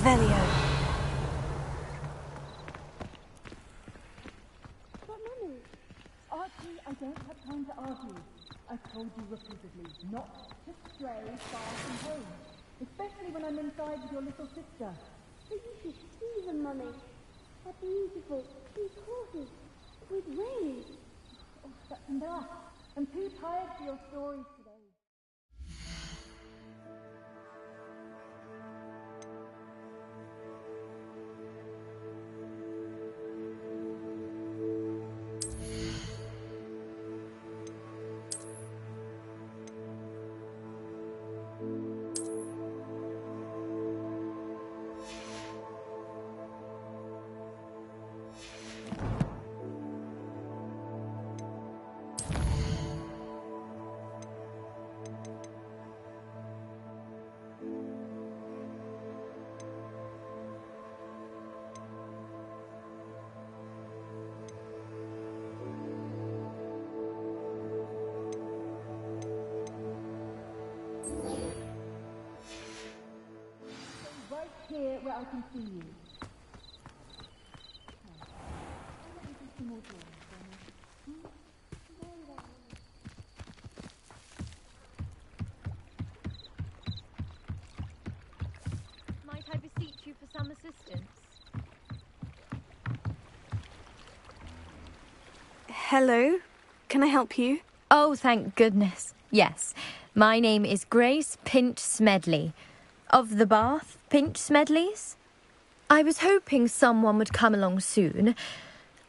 Revelio. But Mummy, Archie, I don't have time to argue. I told you repeatedly not to stray far from home, especially when I'm inside with your little sister. But you should see them, Mummy. They're beautiful, cute horses, with wings. Oh, that's enough. I'm too tired for your stories today. Here where I can see you. Let me do some more drawings for me. Might I beseech you for some assistance? Hello? Can I help you? Oh, thank goodness. Yes. My name is Grace Pinch Smedley. Of the Bath Pinch Smedleys? I was hoping someone would come along soon.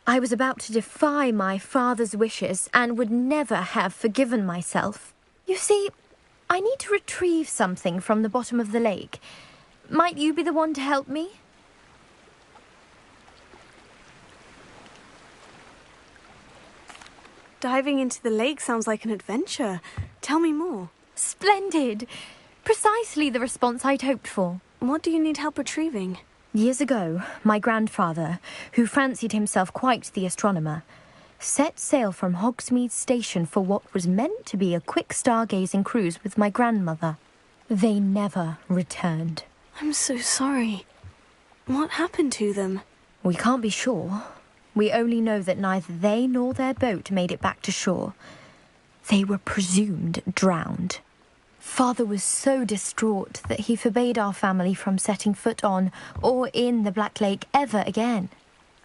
I was about to defy my father's wishes and would never have forgiven myself. You see, I need to retrieve something from the bottom of the lake. Might you be the one to help me? Diving into the lake sounds like an adventure. Tell me more. Splendid! Precisely the response I'd hoped for. What do you need help retrieving? Years ago, my grandfather, who fancied himself quite the astronomer, set sail from Hogsmeade Station for what was meant to be a quick stargazing cruise with my grandmother. They never returned. I'm so sorry. What happened to them? We can't be sure. We only know that neither they nor their boat made it back to shore. They were presumed drowned. Father was so distraught that he forbade our family from setting foot on or in the Black Lake ever again.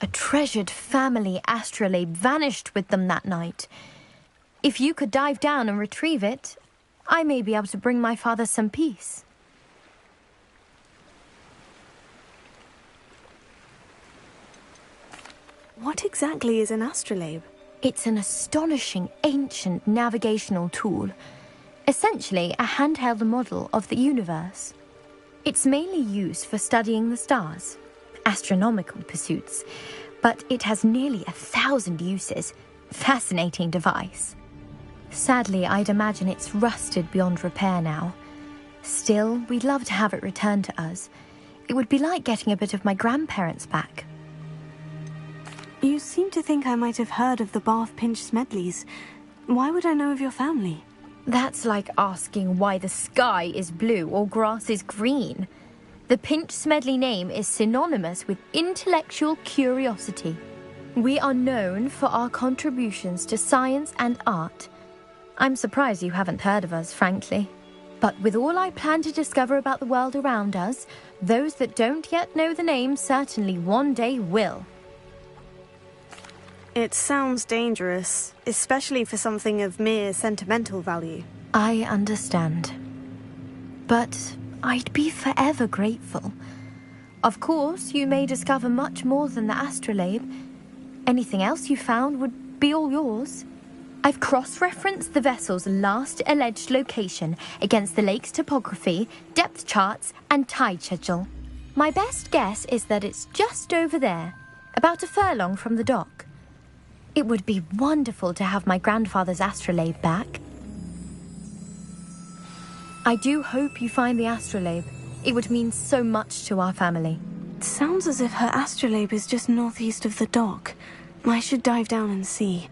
A treasured family astrolabe vanished with them that night. If you could dive down and retrieve it, I may be able to bring my father some peace. What exactly is an astrolabe? It's an astonishing ancient navigational tool. Essentially a handheld model of the universe. It's mainly used for studying the stars, astronomical pursuits, but it has nearly 1,000 uses. Fascinating device. Sadly, I'd imagine it's rusted beyond repair now. Still, we'd love to have it returned to us. It would be like getting a bit of my grandparents back. You seem to think I might have heard of the Bath Pinch Smedleys. Why would I know of your family? That's like asking why the sky is blue or grass is green. The Pinch Smedley name is synonymous with intellectual curiosity. We are known for our contributions to science and art. I'm surprised you haven't heard of us, frankly. But with all I plan to discover about the world around us, those that don't yet know the name certainly one day will. It sounds dangerous, especially for something of mere sentimental value. I understand. But I'd be forever grateful. Of course, you may discover much more than the astrolabe. Anything else you found would be all yours. I've cross-referenced the vessel's last alleged location against the lake's topography, depth charts, and tide schedule. My best guess is that it's just over there, about a furlong from the dock. It would be wonderful to have my grandfather's astrolabe back. I do hope you find the astrolabe. It would mean so much to our family. It sounds as if her astrolabe is just northeast of the dock. I should dive down and see.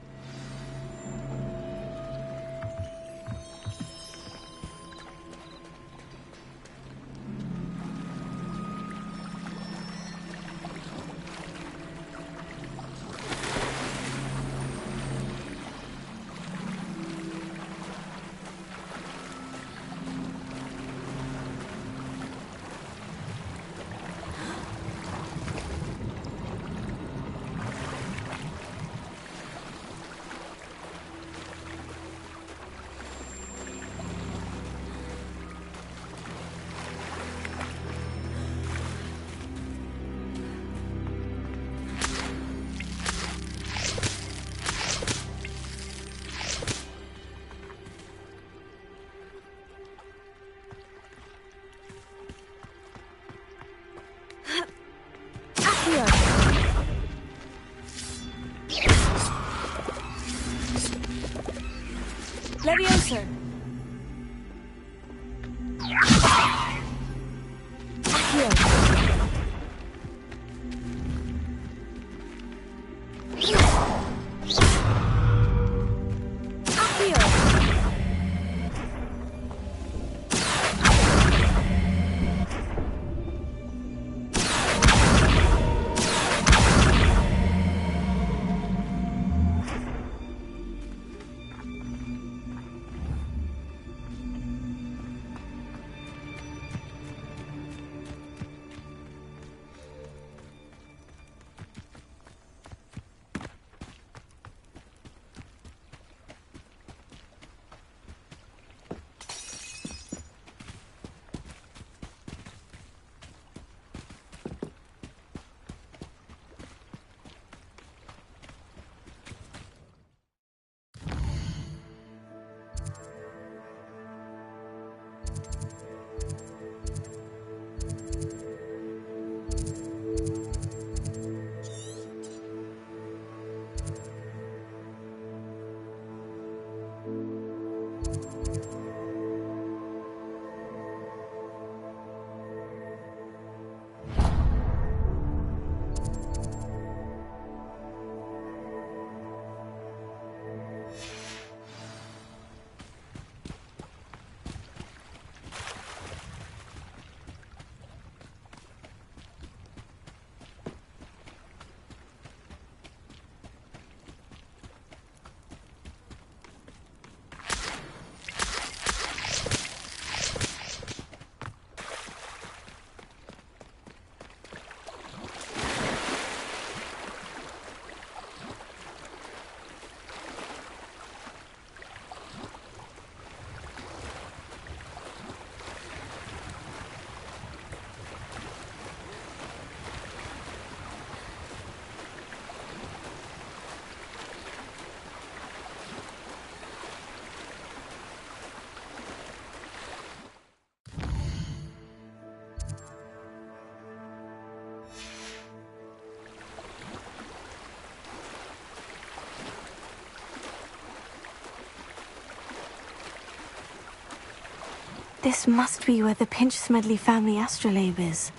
This must be where the Pinch Smedley family astrolabe is.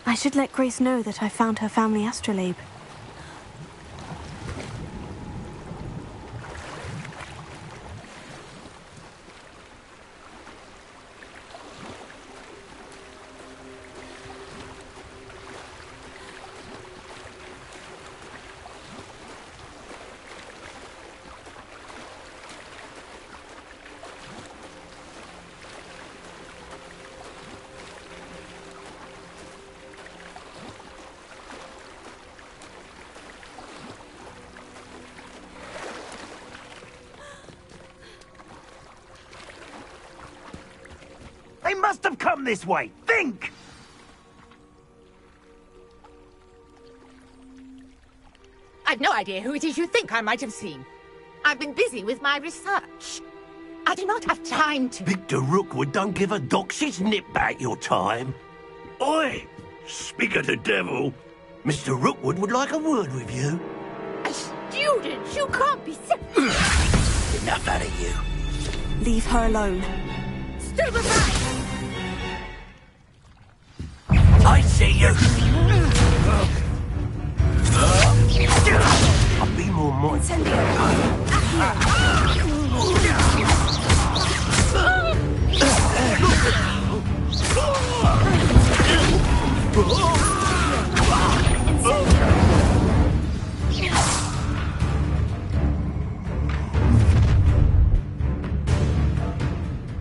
I should let Grace know that I found her family astrolabe. They must have come this way. Think! I've no idea who it is you think I might have seen. I've been busy with my research. I do not have time to... Victor Rookwood don't give a doxy's nip back your time. Oi! Speak of the devil. Mr. Rookwood would like a word with you. A student? You can't be so... Enough out of you. Leave her alone. Stupefy! I see you. I'll be more mindful.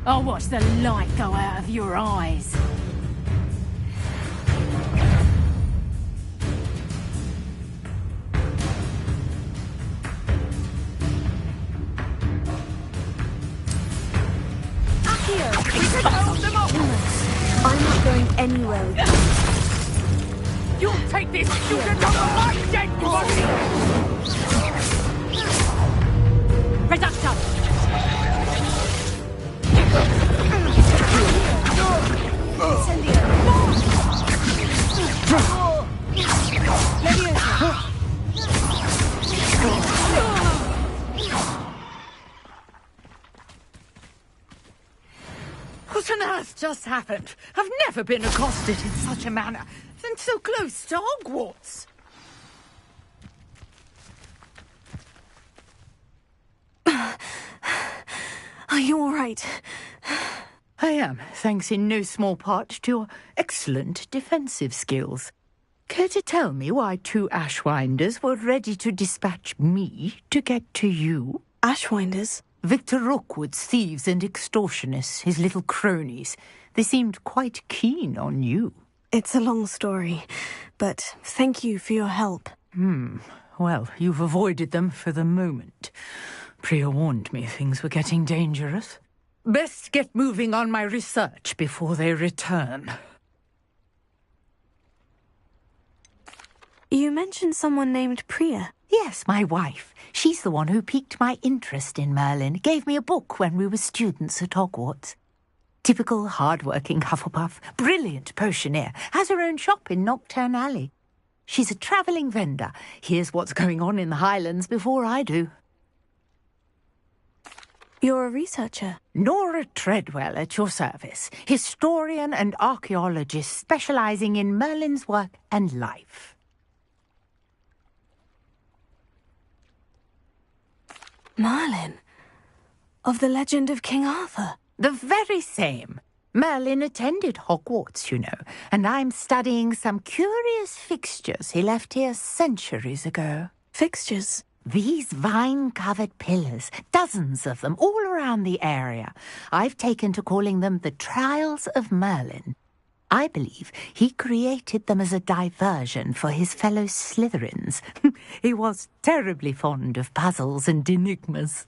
I'll watch the light go out of your eyes. I'm not going anywhere with you. You'll take this student off of my dead body! Reduction! What on earth just happened? I've never been accosted in such a manner, and so close to Hogwarts. Are you all right? I am, thanks in no small part to your excellent defensive skills. Care to tell me why two Ashwinders were ready to dispatch me to get to you? Ashwinders? Victor Rookwood's thieves and extortionists, his little cronies. They seemed quite keen on you. It's a long story, but thank you for your help. Well, you've avoided them for the moment. Priya warned me things were getting dangerous. Best get moving on my research before they return. You mentioned someone named Priya. Yes, my wife. She's the one who piqued my interest in Merlin. Gave me a book when we were students at Hogwarts. Typical hard-working Hufflepuff, brilliant potioneer, has her own shop in Knockturn Alley. She's a travelling vendor. Hears what's going on in the Highlands before I do. You're a researcher? Nora Treadwell at your service. Historian and archaeologist specialising in Merlin's work and life. Merlin? Of the legend of King Arthur? The very same. Merlin attended Hogwarts, you know, and I'm studying some curious fixtures he left here centuries ago. Fixtures? These vine-covered pillars, dozens of them, all around the area. I've taken to calling them the Trials of Merlin. I believe he created them as a diversion for his fellow Slytherins. He was terribly fond of puzzles and enigmas.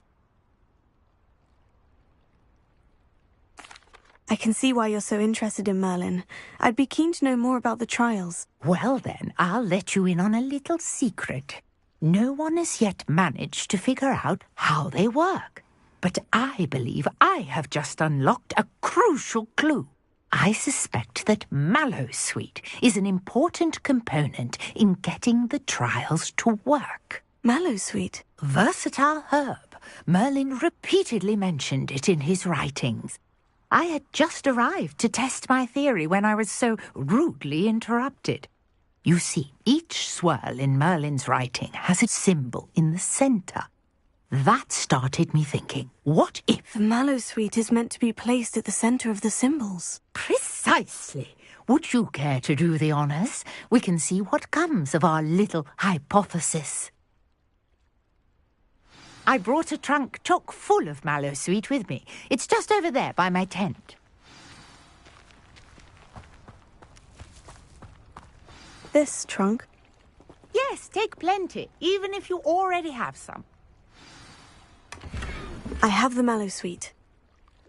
I can see why you're so interested in Merlin. I'd be keen to know more about the trials. Well then, I'll let you in on a little secret. No one has yet managed to figure out how they work. But I believe I have just unlocked a crucial clue. I suspect that Mallowsweet is an important component in getting the trials to work. Mallowsweet? Versatile herb. Merlin repeatedly mentioned it in his writings. I had just arrived to test my theory when I was so rudely interrupted. You see, each swirl in Merlin's writing has a symbol in the centre. That started me thinking, what if... The Mallowsweet is meant to be placed at the centre of the symbols. Precisely. Would you care to do the honours? We can see what comes of our little hypothesis. I brought a trunk chock full of Mallowsweet with me. It's just over there by my tent. This trunk? Yes, take plenty, even if you already have some. I have the Mallowsweet.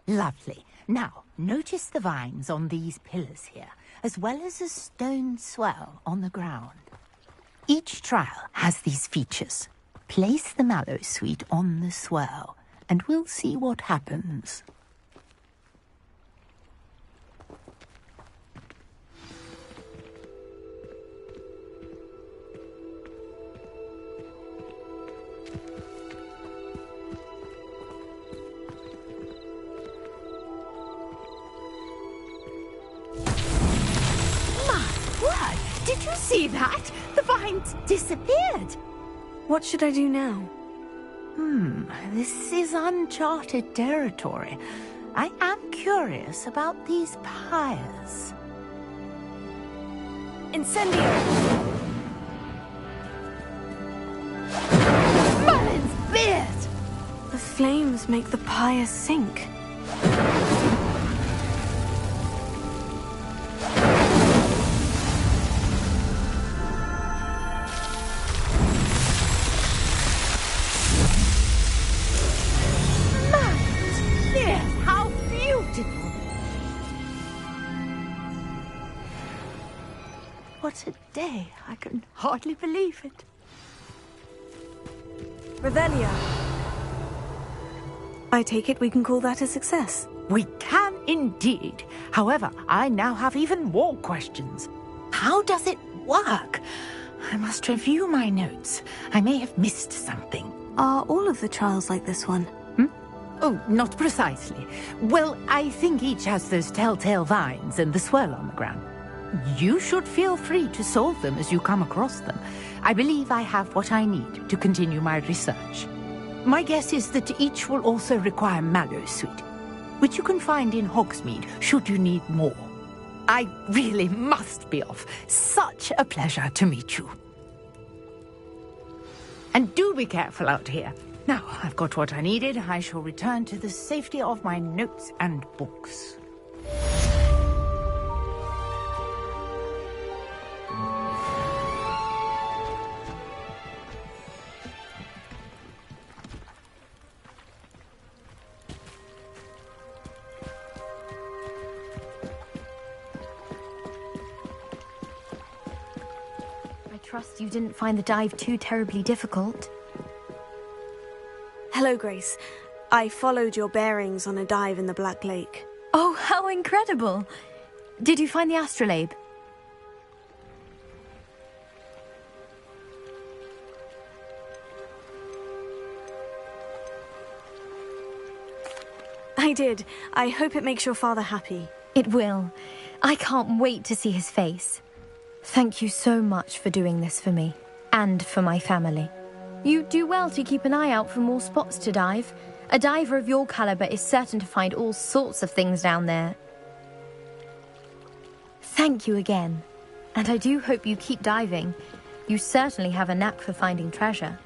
Lovely. Now, notice the vines on these pillars here, as well as a stone swirl on the ground. Each trial has these features. Place the Mallowsweet on the swirl, and we'll see what happens. My word! Did you see that? The vines disappeared! What should I do now? This is uncharted territory. I am curious about these pyres. Incendio! Merlin's beard! The flames make the pyre sink. What a day. I can hardly believe it. Revelia. I take it we can call that a success. We can indeed. However, I now have even more questions. How does it work? I must review my notes. I may have missed something. Are all of the trials like this one? Oh, not precisely. Well, I think each has those telltale vines and the swirl on the ground. You should feel free to solve them as you come across them. I believe I have what I need to continue my research. My guess is that each will also require Mallowsweet, which you can find in Hogsmeade should you need more. I really must be off. Such a pleasure to meet you. And do be careful out here. Now, I've got what I needed. I shall return to the safety of my notes and books. I trust you didn't find the dive too terribly difficult. Hello, Grace. I followed your bearings on a dive in the Black Lake. Oh, how incredible! Did you find the astrolabe? I did. I hope it makes your father happy. It will. I can't wait to see his face. Thank you so much for doing this for me, and for my family. You do well to keep an eye out for more spots to dive, A diver of your caliber is certain to find all sorts of things down there. Thank you again. And I do hope you keep diving. You certainly have a knack for finding treasure.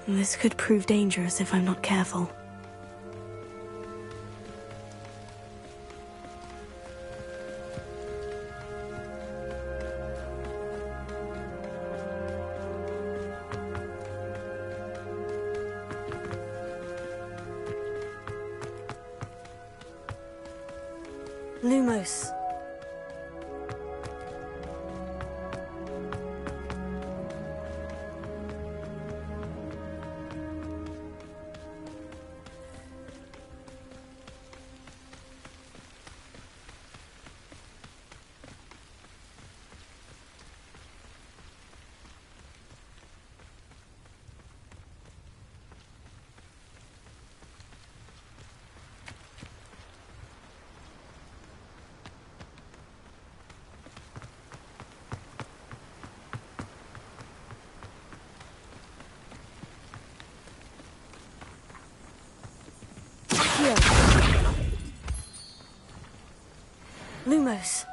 This could prove dangerous if I'm not careful. Lumos. Lumos.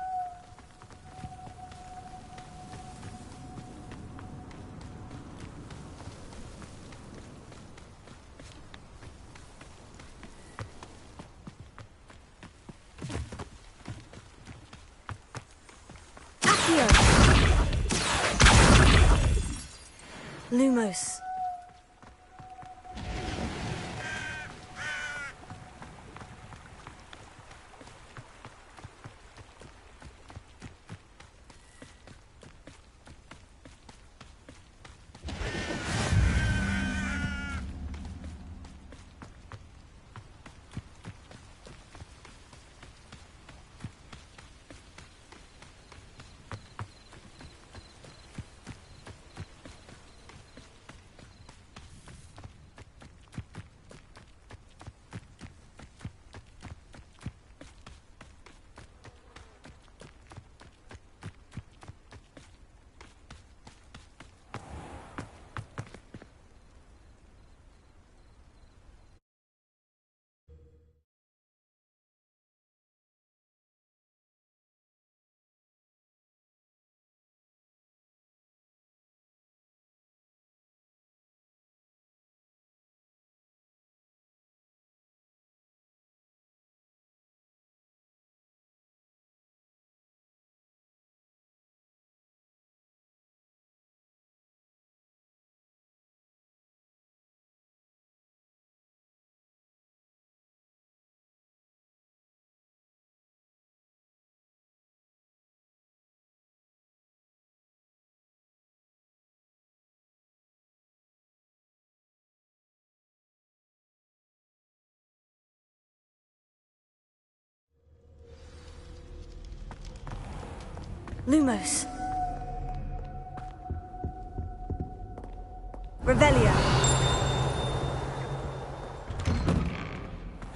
Accio. Lumos. Lumos. Revelia.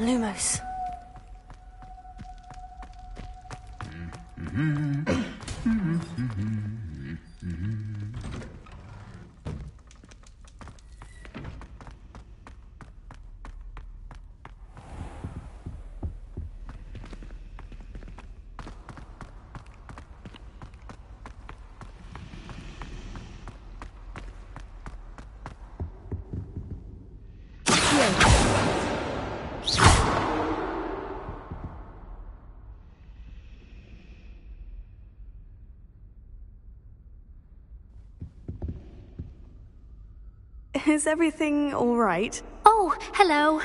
Lumos. Is everything all right? Oh, hello.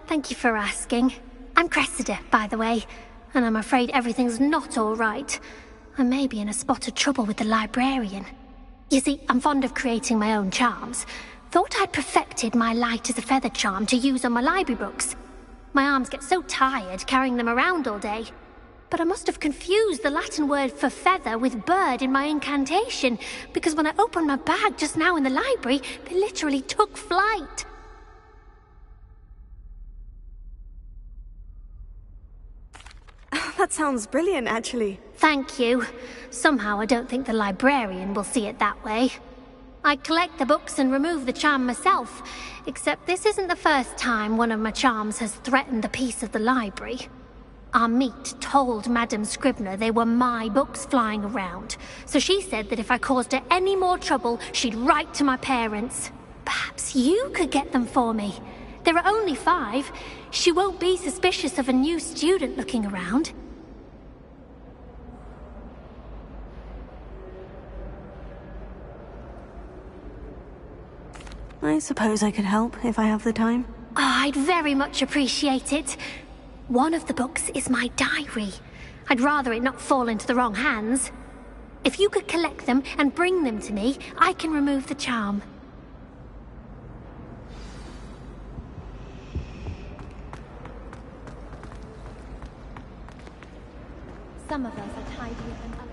Thank you for asking. I'm Cressida, by the way, and I'm afraid everything's not all right. I may be in a spot of trouble with the librarian. You see, I'm fond of creating my own charms. Thought I'd perfected my light as a feather charm to use on my library books. My arms get so tired carrying them around all day. But I must have confused the Latin word for feather with bird in my incantation, because when I opened my bag just now in the library, they literally took flight. That sounds brilliant, actually. Thank you. Somehow I don't think the librarian will see it that way. I collect the books and remove the charm myself, except this isn't the first time one of my charms has threatened the peace of the library. Our meet told Madame Scribner they were my books flying around, so she said that if I caused her any more trouble, she'd write to my parents. Perhaps you could get them for me. There are only 5. She won't be suspicious of a new student looking around. I suppose I could help if I have the time. Oh, I'd very much appreciate it. One of the books is my diary. I'd rather it not fall into the wrong hands. If you could collect them and bring them to me, I can remove the charm. Some of us are tidier than others.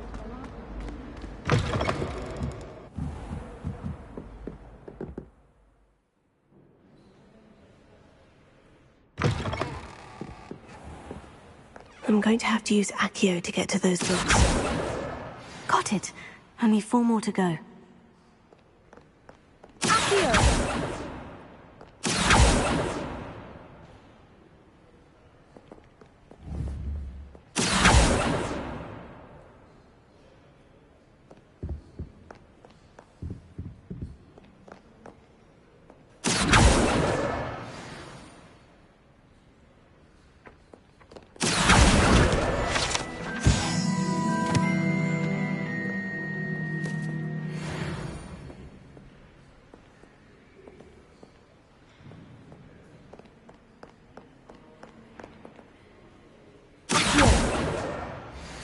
I'm going to have to use Accio to get to those books. Got it. Only 4 more to go. Accio!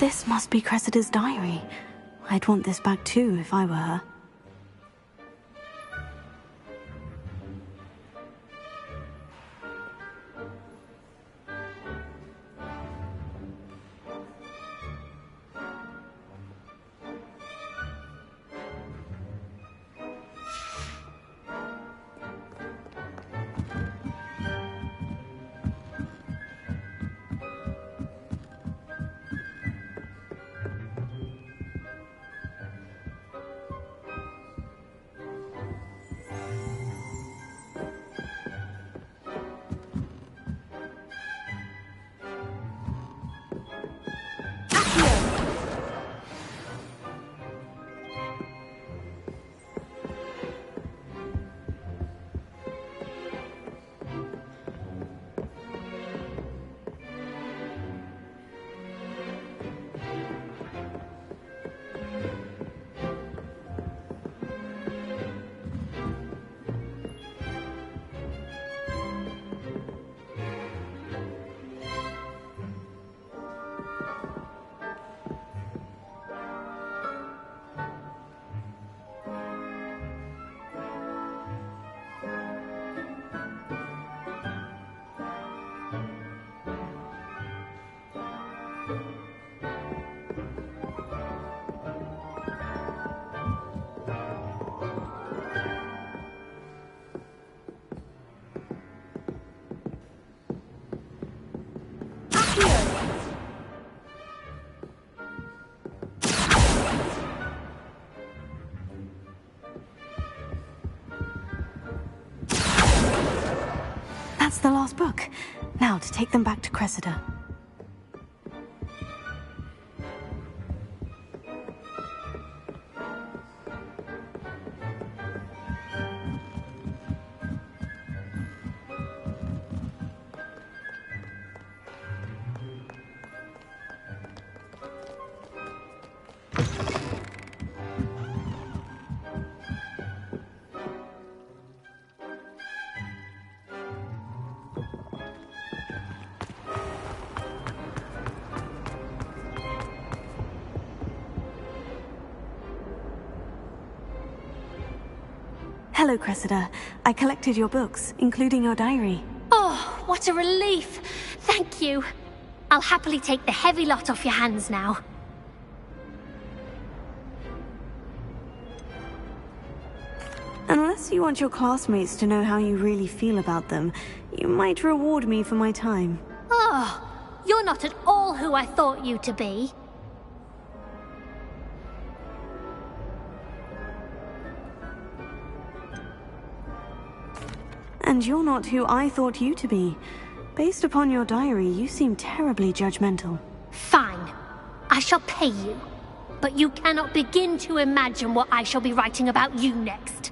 This must be Cressida's diary. I'd want this back too if I were her. That's the last book. Now to take them back to Cressida. Hello, Cressida. I collected your books, including your diary. Oh, what a relief! Thank you. I'll happily take the heavy lot off your hands now. Unless you want your classmates to know how you really feel about them, you might reward me for my time. Oh, you're not at all who I thought you to be. And you're not who I thought you to be. Based upon your diary, you seem terribly judgmental. Fine. I shall pay you. But you cannot begin to imagine what I shall be writing about you next.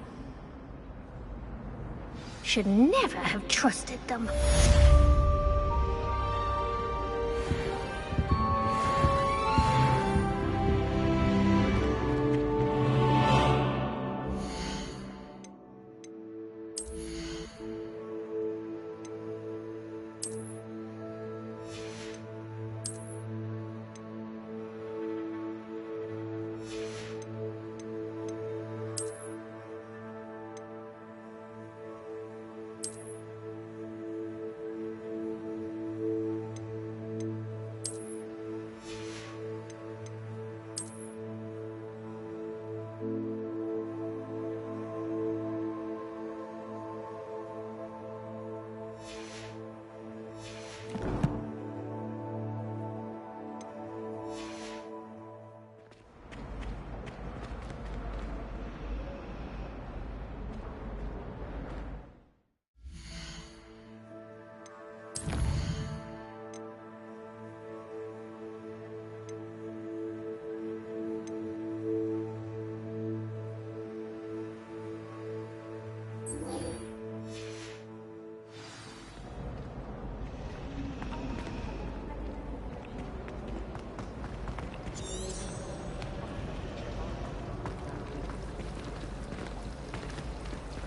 Should never have trusted them.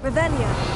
Revelio.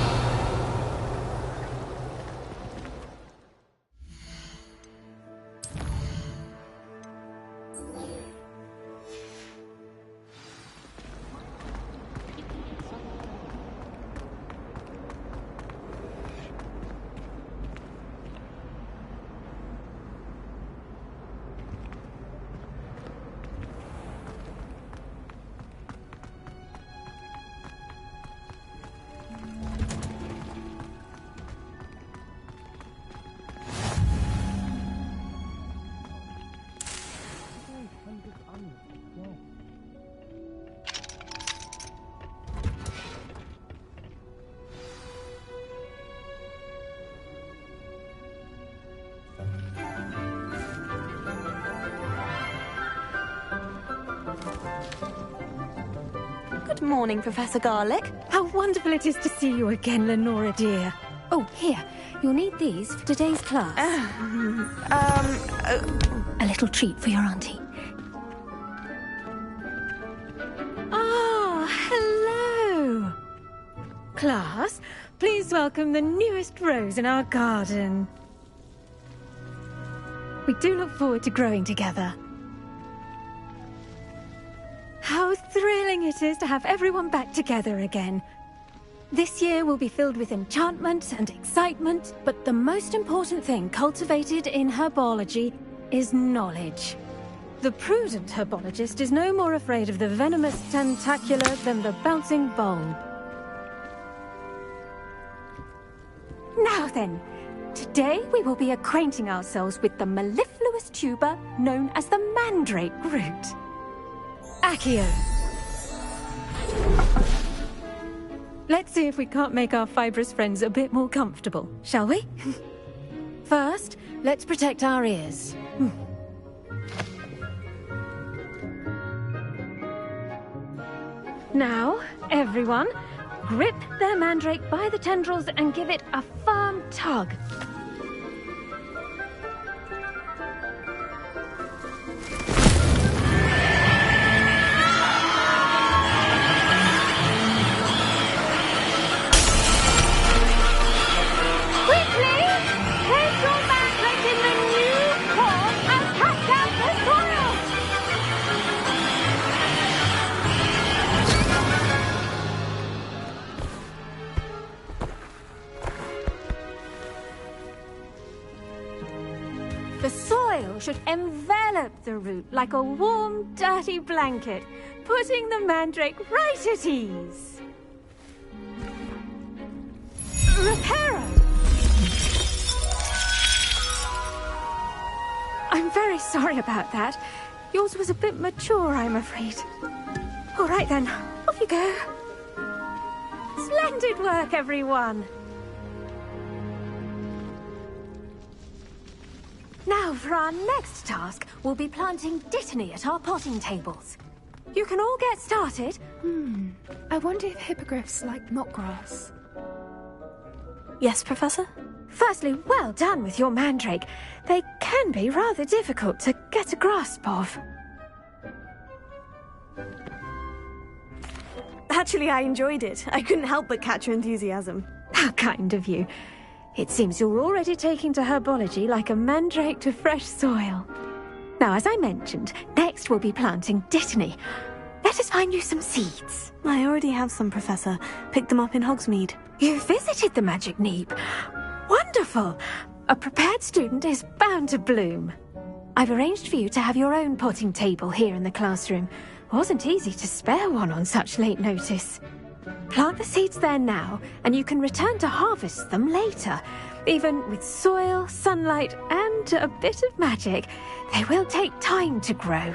Good morning, Professor Garlic. How wonderful it is to see you again, Lenora dear. Oh, here. You'll need these for today's class. A little treat for your auntie. Ah, hello. Class, please welcome the newest rose in our garden. We do look forward to growing together. How thrilling it is to have everyone back together again. This year will be filled with enchantment and excitement, but the most important thing cultivated in herbology is knowledge. The prudent herbologist is no more afraid of the venomous tentacular than the bouncing bulb. Now then, today we will be acquainting ourselves with the mellifluous tuber known as the mandrake root. Accio. Let's see if we can't make our fibrous friends a bit more comfortable, shall we? First, let's protect our ears. Now, everyone, grip their mandrake by the tendrils and give it a firm tug. The soil should envelop the root like a warm, dirty blanket, putting the mandrake right at ease. Reparo! I'm very sorry about that. Yours was a bit mature, I'm afraid. All right then, off you go. Splendid work, everyone! Now, for our next task, we'll be planting dittany at our potting tables. You can all get started. I wonder if hippogriffs like knotgrass. Yes, Professor? Firstly, well done with your mandrake. They can be rather difficult to get a grasp of. Actually, I enjoyed it. I couldn't help but catch your enthusiasm. How kind of you. It seems you're already taking to herbology like a mandrake to fresh soil. Now, as I mentioned, next we'll be planting dittany. Let us find you some seeds. I already have some, Professor. Picked them up in Hogsmeade. You visited the Magic Neep. Wonderful! A prepared student is bound to bloom. I've arranged for you to have your own potting table here in the classroom. Wasn't easy to spare one on such late notice. Plant the seeds there now, and you can return to harvest them later. Even with soil, sunlight, and a bit of magic, they will take time to grow.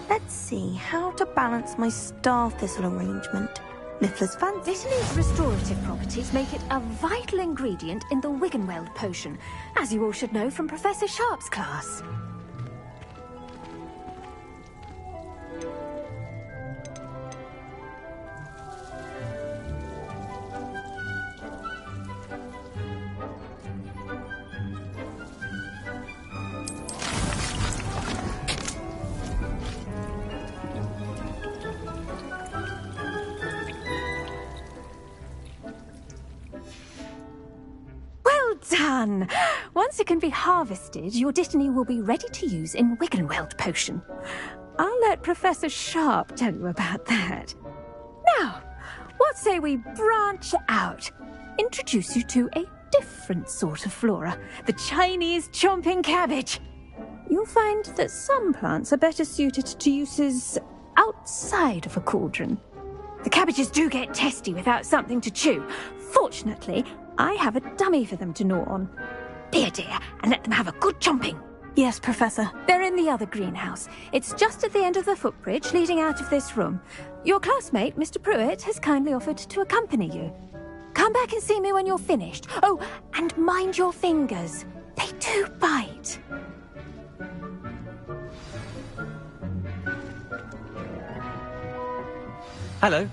Let's see how to balance my star thistle arrangement. Niffler's fancy. Dittany's restorative properties make it a vital ingredient in the Wiggenweld potion, as you all should know from Professor Sharp's class. Done! Once it can be harvested, your dittany will be ready to use in Wiggenweld potion. I'll let Professor Sharp tell you about that. Now, what say we branch out? Introduce you to a different sort of flora, the Chinese chomping cabbage. You'll find that some plants are better suited to uses outside of a cauldron. The cabbages do get testy without something to chew. Fortunately, I have a dummy for them to gnaw on. Be a dear and let them have a good chomping. Yes, Professor. They're in the other greenhouse. It's just at the end of the footbridge leading out of this room. Your classmate, Mr. Pruitt, has kindly offered to accompany you. Come back and see me when you're finished. Oh, and mind your fingers. They do bite. Hello.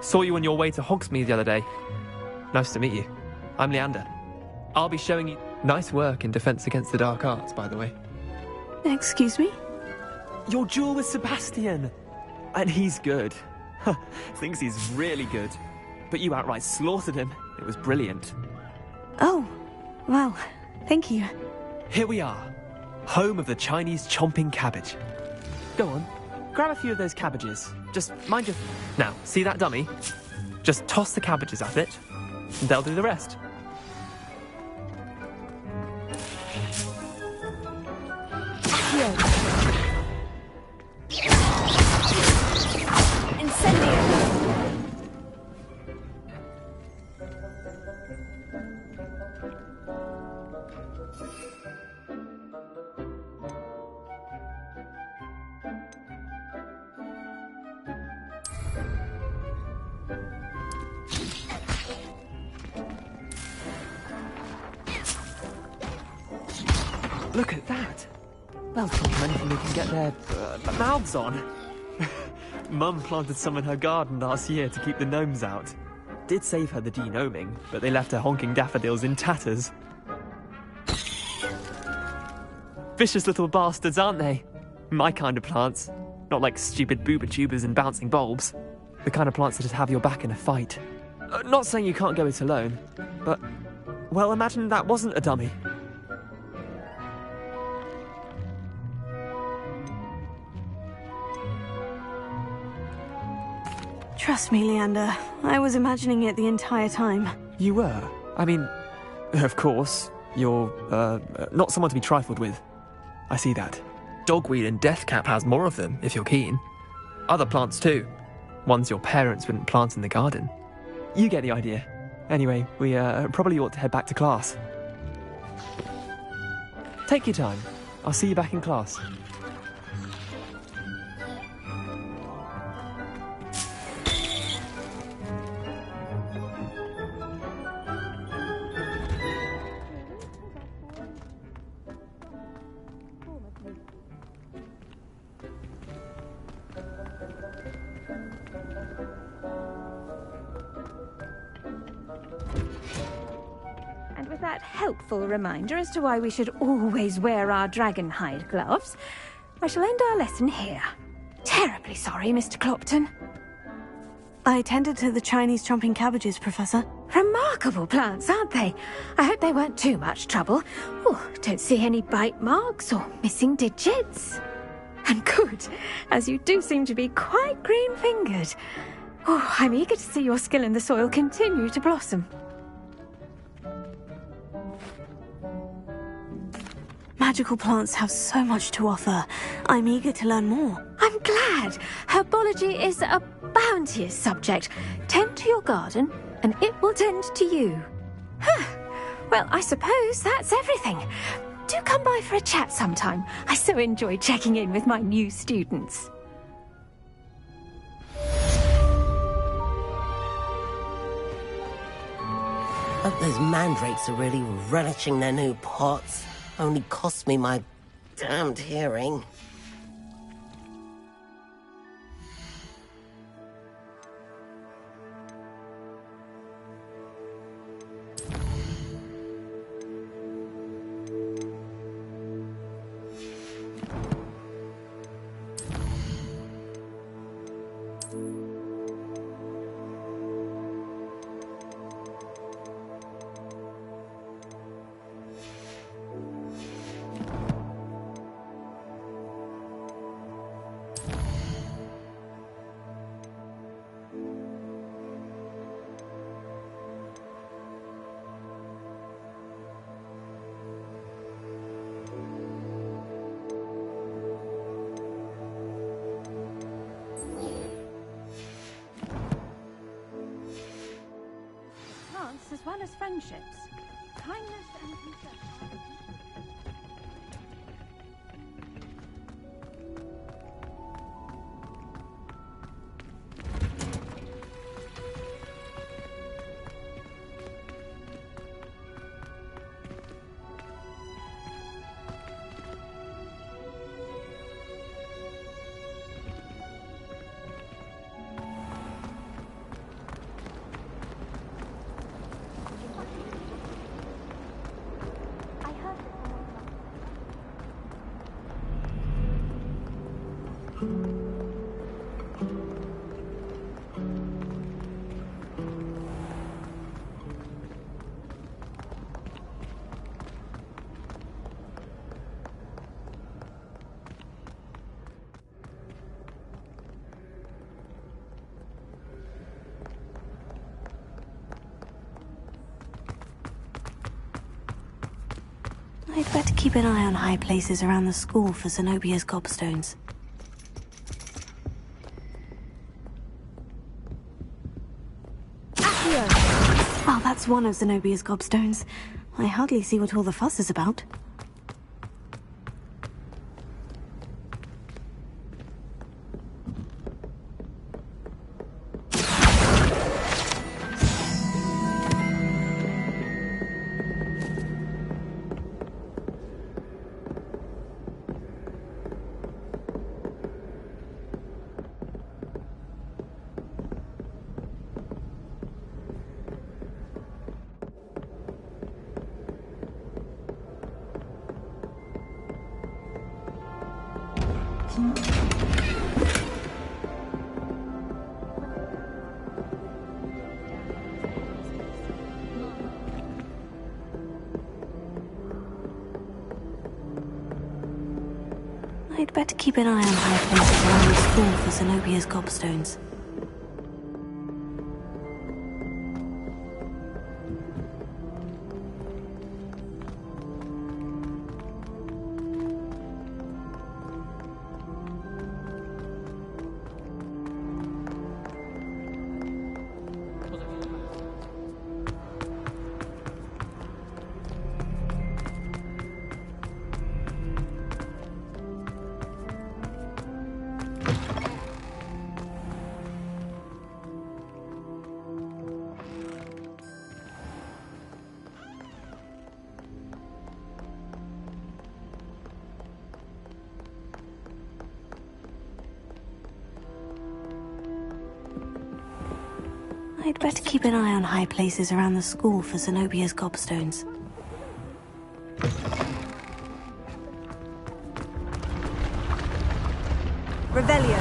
Saw you on your way to Hogsmeade the other day. Nice to meet you. I'm Leander. I'll be showing you... Nice work in Defense Against the Dark Arts, by the way. Excuse me? Your duel with Sebastian! And he's good. Thinks he's really good. But you outright slaughtered him. It was brilliant. Oh, well, thank you. Here we are. Home of the Chinese chomping cabbage. Go on, grab a few of those cabbages. Just mind your... Now, see that dummy? Just toss the cabbages at it, and they'll do the rest. Look at that. They'll drop anything they can get their mouths on. Mum planted some in her garden last year to keep the gnomes out. Did save her the de-gnoming, but they left her honking daffodils in tatters. Vicious little bastards, aren't they? My kind of plants. Not like stupid booba tubers and bouncing bulbs. The kind of plants that'd have your back in a fight. Not saying you can't go it alone, but... Well, imagine that wasn't a dummy. Trust me, Leander. I was imagining it the entire time. You were? I mean, of course, you're, not someone to be trifled with. I see that. Dogweed and Deathcap has more of them, if you're keen. Other plants too. Ones your parents wouldn't plant in the garden. You get the idea. Anyway, we, probably ought to head back to class. Take your time. I'll see you back in class. Helpful reminder as to why we should always wear our dragon hide gloves, I shall end our lesson here. Terribly sorry, Mr. Clopton. I tended to the Chinese chomping cabbages, Professor. Remarkable plants, aren't they? I hope they weren't too much trouble. Oh, don't see any bite marks or missing digits. And good, as you do seem to be quite green-fingered. Oh, I'm eager to see your skill in the soil continue to blossom. Magical plants have so much to offer. I'm eager to learn more. I'm glad. Herbology is a bounteous subject. Tend to your garden, and it will tend to you. Huh. Well, I suppose that's everything. Do come by for a chat sometime. I so enjoy checking in with my new students. Hope those mandrakes are really relishing their new pots. Only cost me my damned hearing. As well as friendships, kindness and concern. I'd better keep an eye on high places around the school for Zenobia's gobstones. Well, that's one of Zenobia's gobstones. I hardly see what all the fuss is about. I'd better keep an eye on high places around the school for Zenobia's gobstones. I'd better keep an eye on high places around the school for Zenobia's gobstones. Revelio.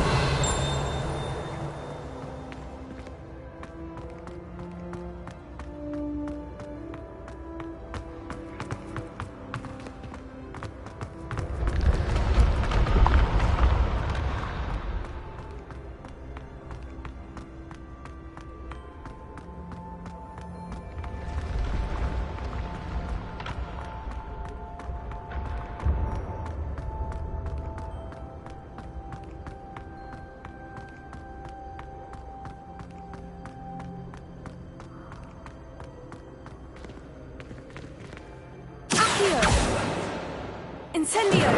Incendio!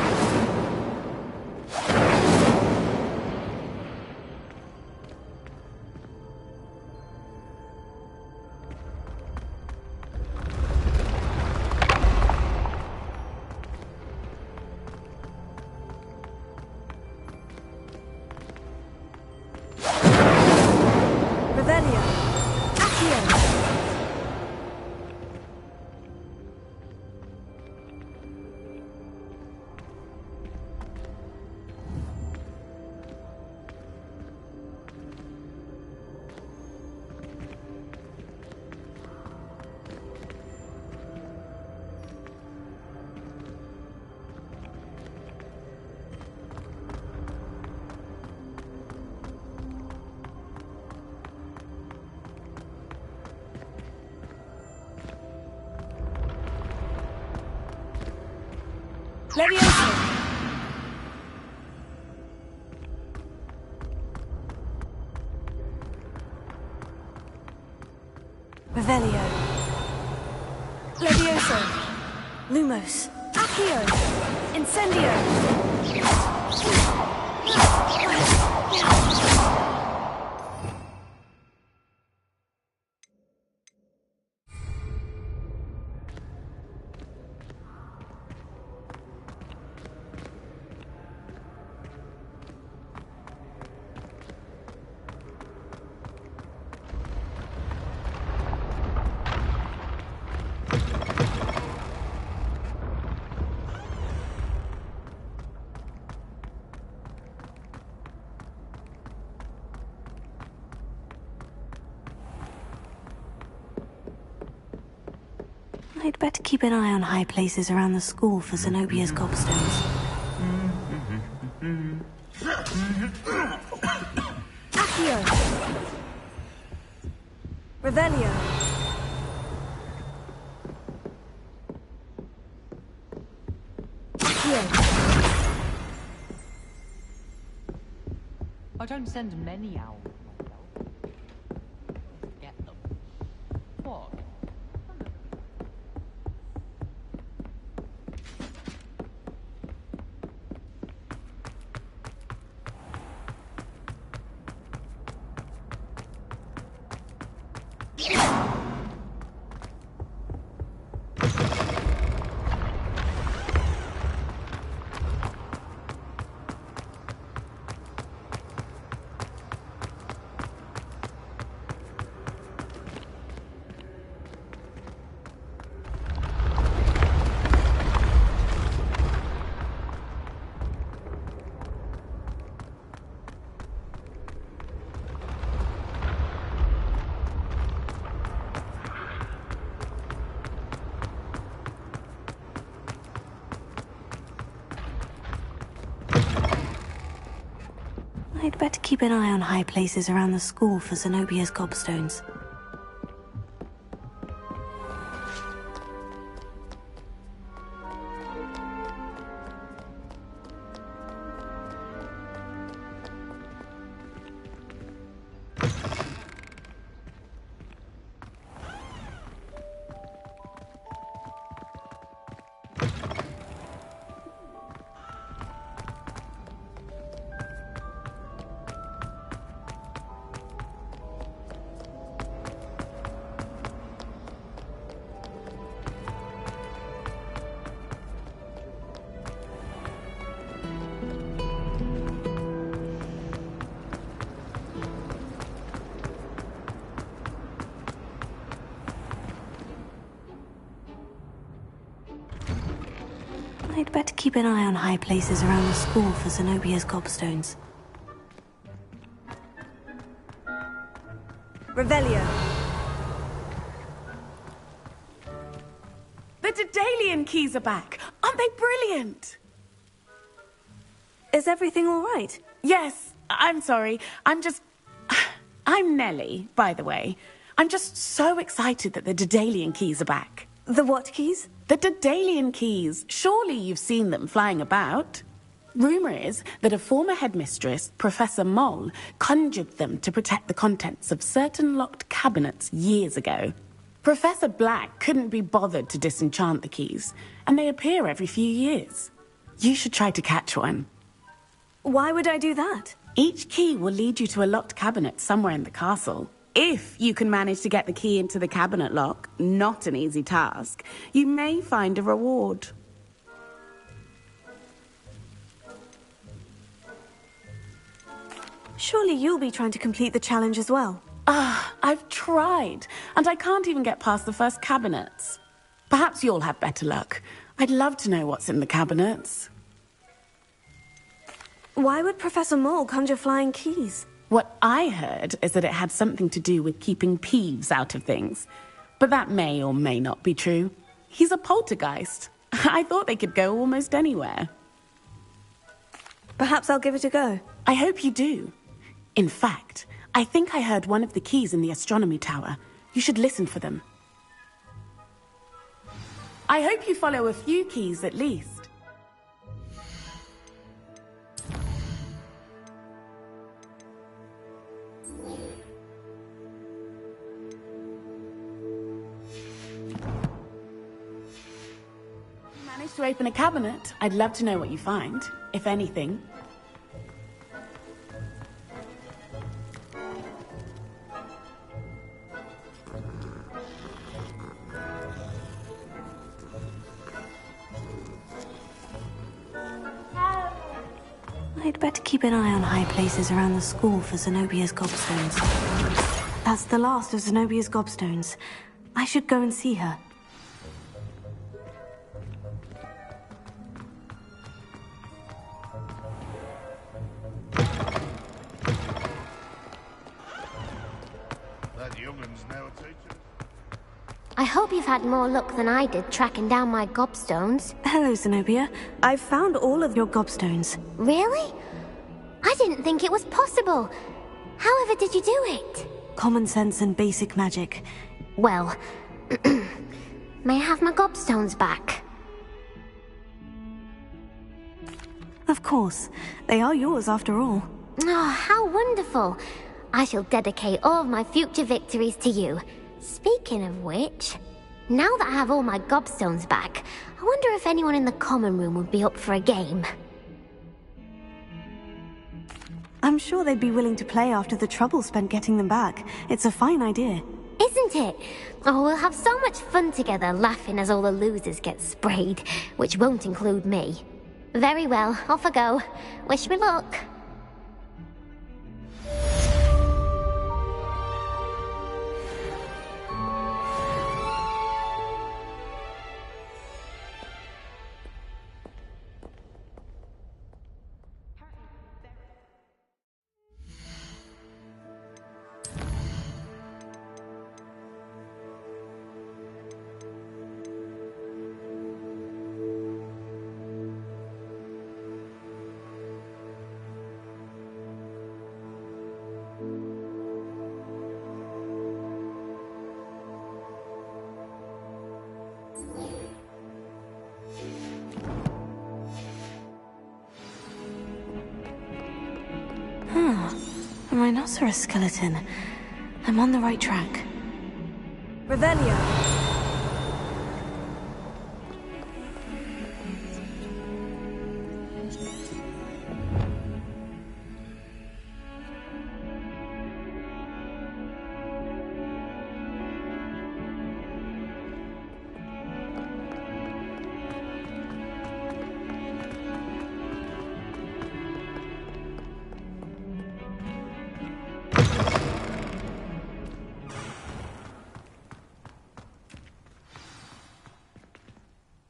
Revelio! Accio! Levioso! Revelio. Levioso. Lumos. Accio. Incendio. I'd better keep an eye on high places around the school for Zenobia's gobstones. Accio! Revelio! I don't send many owls myself. Get them. What? I'd better keep an eye on high places around the school for Zenobia's gobstones. I'd better keep an eye on high places around the school for Zenobia's gobstones. Revelio. The Daedalian keys are back. Aren't they brilliant? Is everything all right? Yes, I'm sorry. I'm Nellie, by the way. I'm just so excited that the Daedalian keys are back. The what keys? The Daedalian keys. Surely you've seen them flying about. Rumour is that a former headmistress, Professor Moll, conjured them to protect the contents of certain locked cabinets years ago. Professor Black couldn't be bothered to disenchant the keys, and they appear every few years. You should try to catch one. Why would I do that? Each key will lead you to a locked cabinet somewhere in the castle. If you can manage to get the key into the cabinet lock, not an easy task, you may find a reward. Surely you'll be trying to complete the challenge as well. I've tried, and I can't even get past the first cabinets. Perhaps you'll have better luck. I'd love to know what's in the cabinets. Why would Professor Moll conjure flying keys? What I heard is that it had something to do with keeping Peeves out of things. But that may or may not be true. He's a poltergeist. I thought they could go almost anywhere. Perhaps I'll give it a go. I hope you do. In fact, I think I heard one of the keys in the astronomy tower. You should listen for them. I hope you follow a few keys at least. Managed to open a cabinet. I'd love to know what you find, if anything. I'd better keep an eye on high places around the school for Zenobia's gobstones. That's the last of Zenobia's gobstones. I should go and see her. That youngun's now a teacher. I hope you've had more luck than I did tracking down my gobstones. Hello, Zenobia. I've found all of your gobstones. Really? I didn't think it was possible. However did you do it? Common sense and basic magic. Well, may I have my gobstones back? Of course. They are yours after all. Oh, how wonderful. I shall dedicate all of my future victories to you. Speaking of which, now that I have all my gobstones back, I wonder if anyone in the common room would be up for a game. I'm sure they'd be willing to play after the trouble spent getting them back. It's a fine idea. Isn't it? Oh, we'll have so much fun together, laughing as all the losers get sprayed, which won't include me. Very well, off I go. Wish me luck. A rhinoceros skeleton. I'm on the right track. Revelio.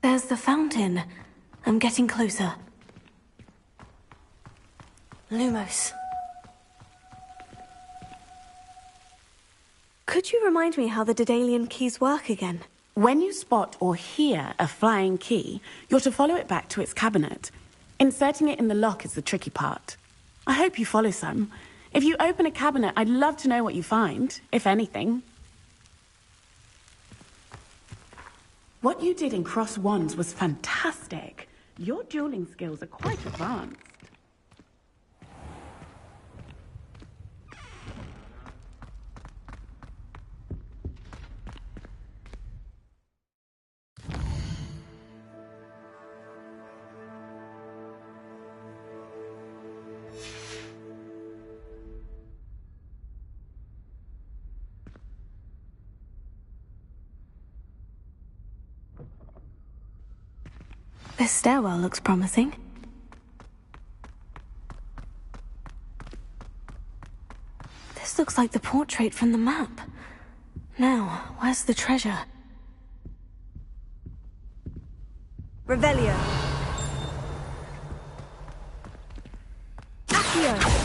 There's the fountain. I'm getting closer. Lumos. Could you remind me how the Daedalian keys work again? When you spot or hear a flying key, you're to follow it back to its cabinet. Inserting it in the lock is the tricky part. I hope you follow some. If you open a cabinet, I'd love to know what you find, if anything. What you did in Cross Wands was fantastic. Your dueling skills are quite advanced. This stairwell looks promising. This looks like the portrait from the map. Now, where's the treasure? Revelio. Accio.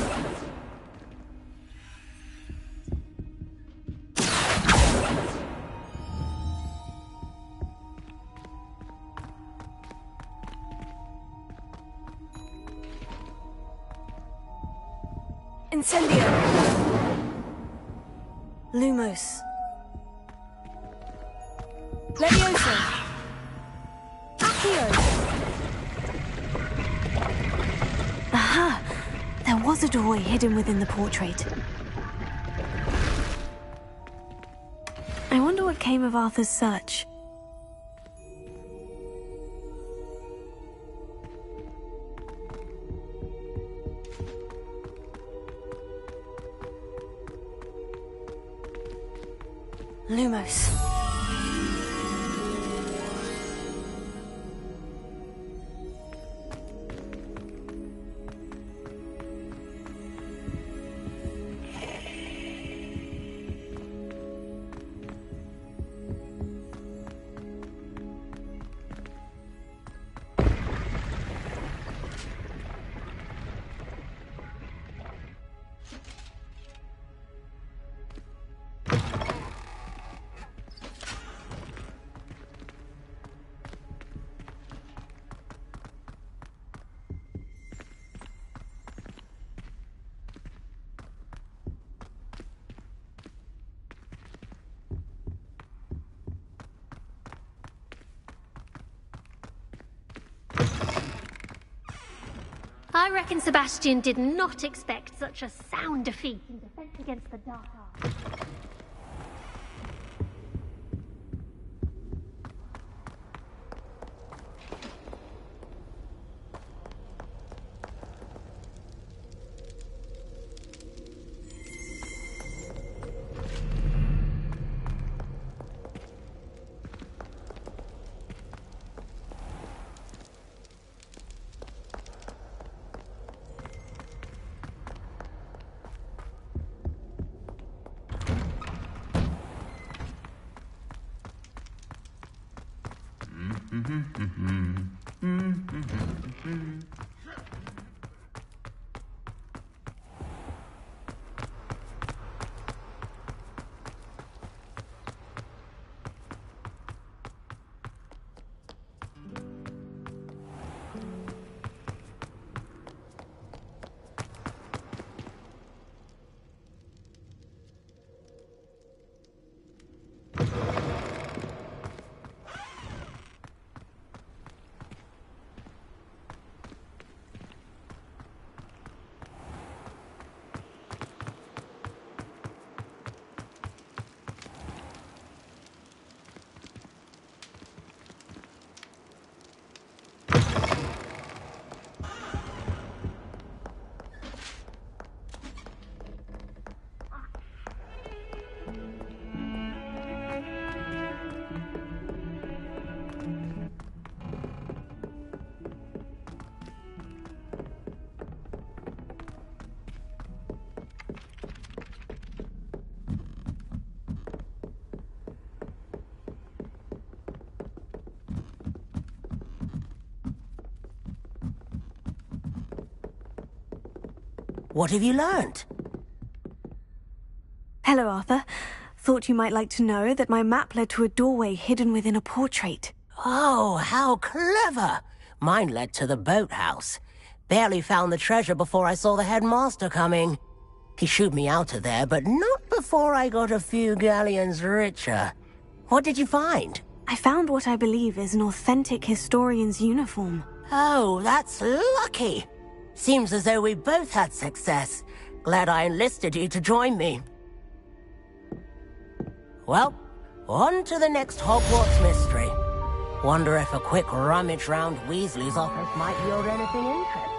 Incendio. Lumos. Leviosa. Accio. Aha! There was a doorway hidden within the portrait. I wonder what came of Arthur's search. Lumos. I reckon Sebastian did not expect such a sound defeat in defense against the dark arts. What have you learned? Hello, Arthur. Thought you might like to know that my map led to a doorway hidden within a portrait. Oh, how clever! Mine led to the boathouse. Barely found the treasure before I saw the headmaster coming. He shooed me out of there, but not before I got a few galleons richer. What did you find? I found what I believe is an authentic historian's uniform. Oh, that's lucky. Seems as though we both had success. Glad I enlisted you to join me. Well, on to the next Hogwarts mystery. Wonder if a quick rummage round Weasley's office might yield anything interesting.